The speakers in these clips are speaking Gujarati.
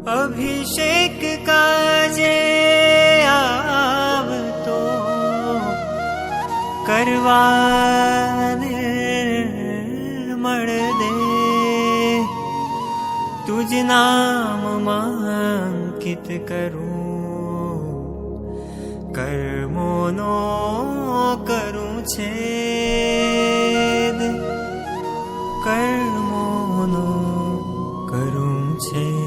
અભિષેક કાજે આવતો કરવા નિર્મળ દે તુજ નામમાં અંકિત કરું કર્મોનો કરું છેદ કર્મોનો કરું છે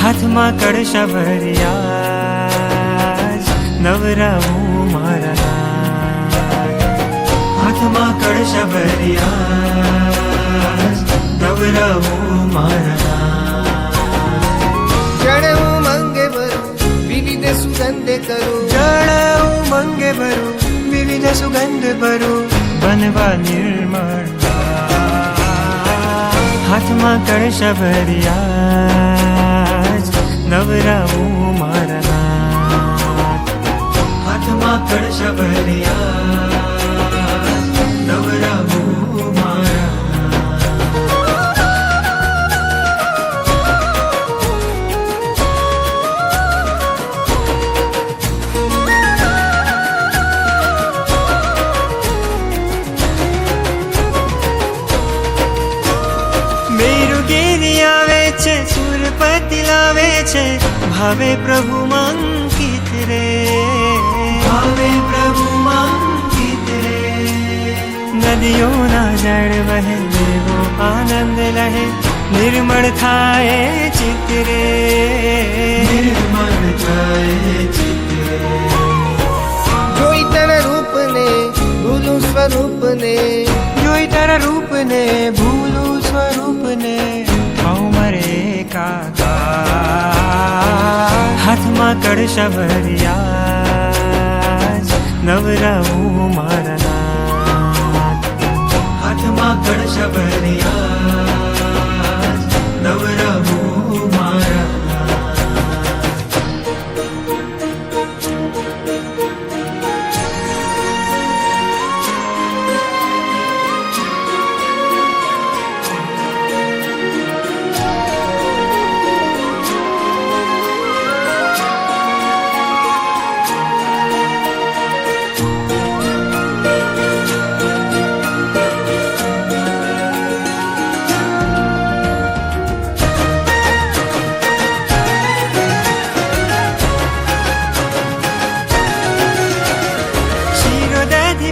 હાથમાં કળશા ભર્યા નવરાવું મારા હાથમાં કળશા ભર્યા નવરાવું મારા જળ મંગે ભરું વિવિધ સુગંધ કરું જળ મંગે ભરું વિવિધ સુગંધ ભરું બનવા નિર્મળ હાથમાં કળશા ભર્યા નવરાવું મારા હાથમાં કળશા ભર્યા નવરાવું મારા મેરુગીરી આવે છે સુરપતિ લાવે છે ભાવે પ્રભુ મંકિત રે ભાવે પ્રભુ મંકિત રે નદીઓના જળ વહે દેવો આનંદ લહે નિર્મળ થાય ચિત્ત રે નિર્મળ થાય ચિત્ત રે જોઈ તારા રૂપને ભૂલું સ્વરૂપને જોઈ તારા રૂપને ભૂલું સ્વરૂપને મરે કાકા હાથમાં કળશા ભર્યા નવરાવું મારા હાથમાં કળશા ભર્યા નવરાવું મારા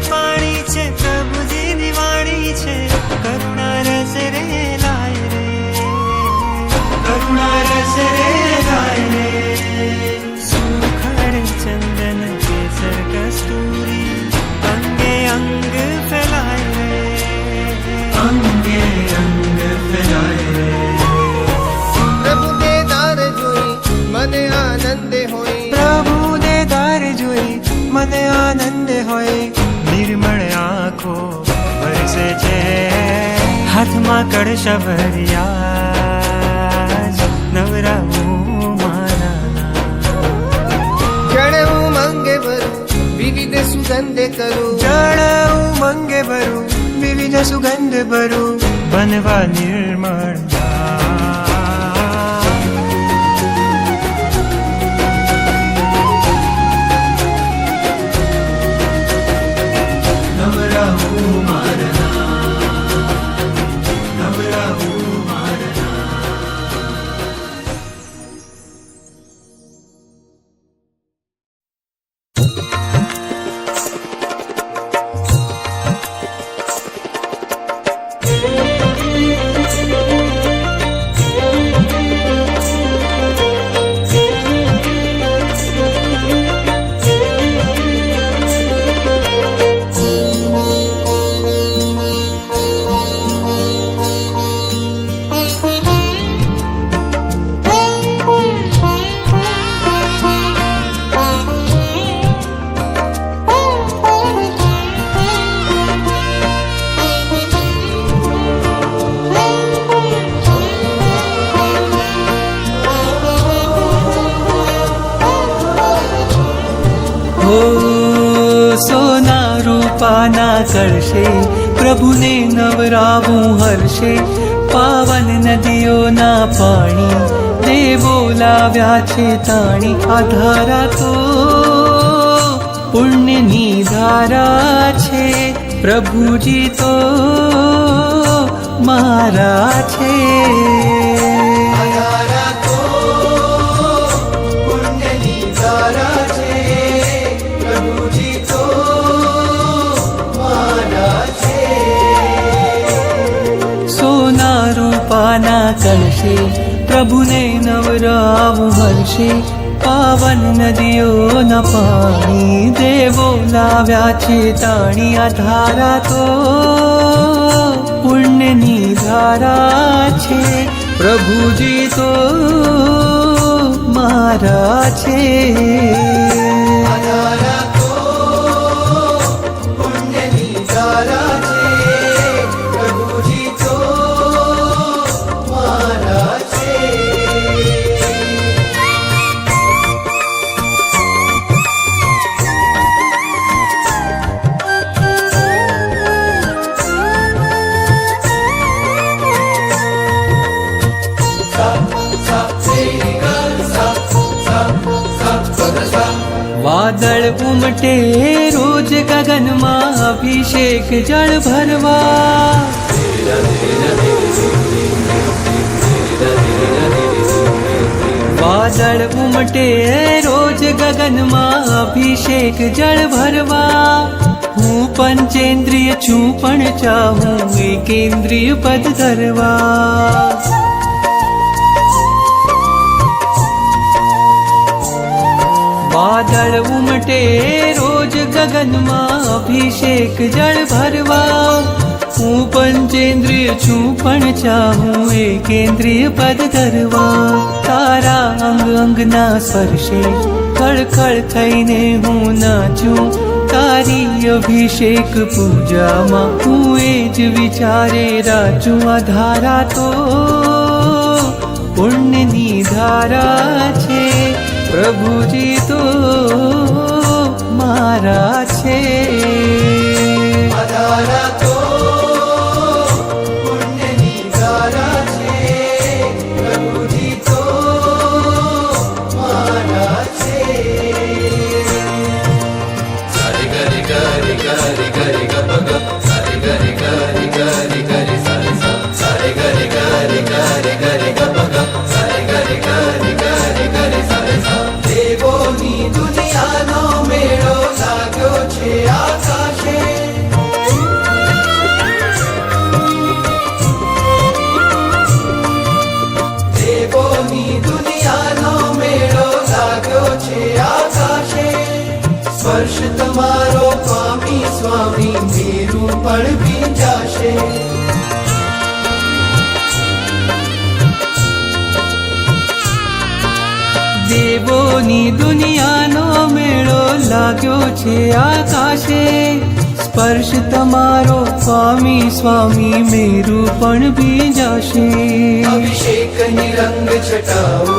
પાણી છે પ્રભુજીની વાણી છે કરુણા રસ રે લાય રે કરુણા રસ રે લાય રે સુખડ ચંદન કેસર કસ્તુરી અંગે અંગ ફેલાય રે અંગે અંગ ફેલાય રે પ્રભુ દેદાર જોઈ મને આનંદ હોય પ્રભુ દેદાર જોઈ મને આનંદ હોય નિર્મળ આંખો વરસે છે હાથમાં કળશા ભર્યા નવરાવું મારા જળ મંગે ભરું વિવિધ સુગંધ કરું જળ મંગે ભરું વિવિધ સુગંધ ભરું બનવા નિર્મળ હો સોના રૂપાના કરશે પ્રભુને નવરાવું હર્ષે પાવન નદીઓના પાણી દેવો લાવ્યા છે તાણી આ ધારા તો પુણ્યની ધારા છે પ્રભુજી તો મારા છે પાના કરશે પ્રભુને નવરાવું હર્ષે પાવન નદીઓના પાણી દેવો લાવ્યા છે તાણી આ ધારા તો પુણ્યની ધારા છે પ્રભુજી તો મારા છે વાદળ ઉમટે રોજ ગગનમાં અભિષેક જળ ભરવા વાદળ ઉમટે રોજ ગગનમાં અભિષેક જળ ભરવા હું પંચેન્દ્રિય છું પણ ચાહું એકેન્દ્રિય પદ ધરવા વાદળ ઉમટે રોજ ગગનમાં અભિષેક જળ ભરવા હું પંચેન્દ્રિય છું પણ ચાહું એકેન્દ્રિય પદ ધરવા તારા અંગ અંગના સ્પર્શે ખળખળ થઈને હું નાચું તારી અભિષેક પૂજામાં હું એ જ વિચારે રાચું આ ધારા તો પુણ્યની ધારા છે પ્રભુજી તો મારા છે સ્પર્શ તમારો પામી સ્વામી મેરું પણ ભીંજાશે દેવોની દુનિયાનો મેળો લાગ્યો છે આકાશે સ્પર્શ તમારો પામી સ્વામી મેરું પણ ભીંજાશે અભિષેકની રંગ છટાઓ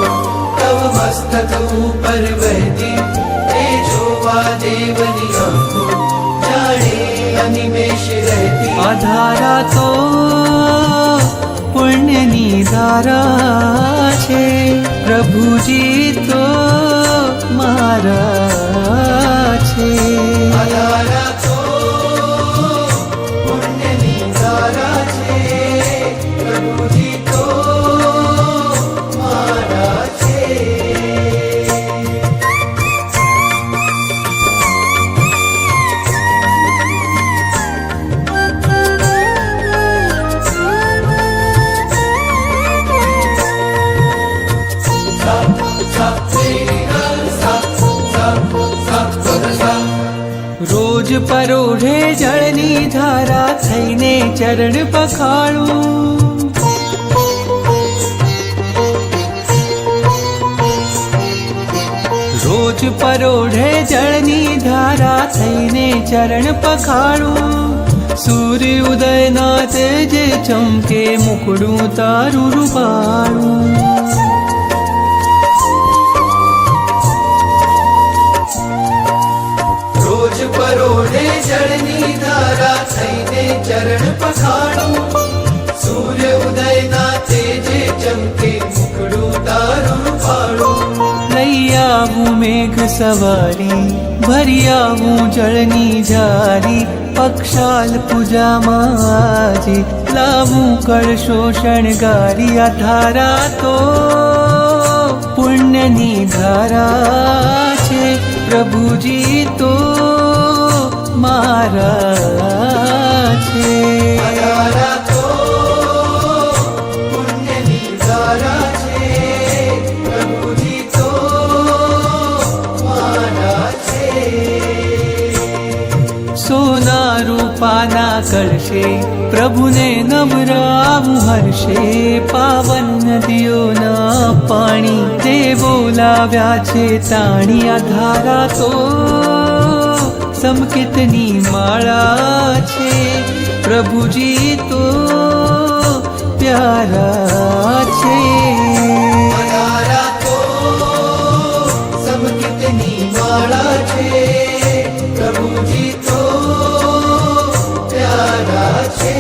તવ મસ્તક ઉપર વહેતી જોવા દેવની આંખો જાણે અનિમેષ રહેતી આ ધારા તો પુણ્યની ધારા છે પ્રભુજી તો મારા છે આ ધારા તો પુણ્યની ધારા છે પ્રભુજી તો મારા છે રોજ પરોઢે જળની ધારા થઈને ચરણ પખાડું રોજ પરોઢે જળની ધારા થઈને ચરણ પખાડું સૂર્ય ઉદયના તેજે ચમકે મુકડું તારું રૂપાળું પરોડે જળની ધારા થઈને ચરણ પખાણું સૂર્ય ઉદયના તેજે ચમકે મુખડું તારું ફાળું લઈ આવું મેઘ સવારી ભરી આવું જળની જારી પક્ષાલ પૂજામાં આજે લાવું કળશો શણગારી આ ધારા તો પુણ્યની ધારા છે પ્રભુજી તો મારા છે ધારા તો પુણ્યની ધારા છે પ્રભુજી તો મારા છે સોના રૂપાના કળશે પ્રભુને નવરાવું હર્ષે પાવન નદીઓના પાણી દેવો લાવ્યા છે તાણી આ ધારા તો સમકિતની માળા છે પ્રભુજી તો પ્યારા છે ધારા તો સમકિતની માળા છે પ્રભુજી તો પ્યારા છે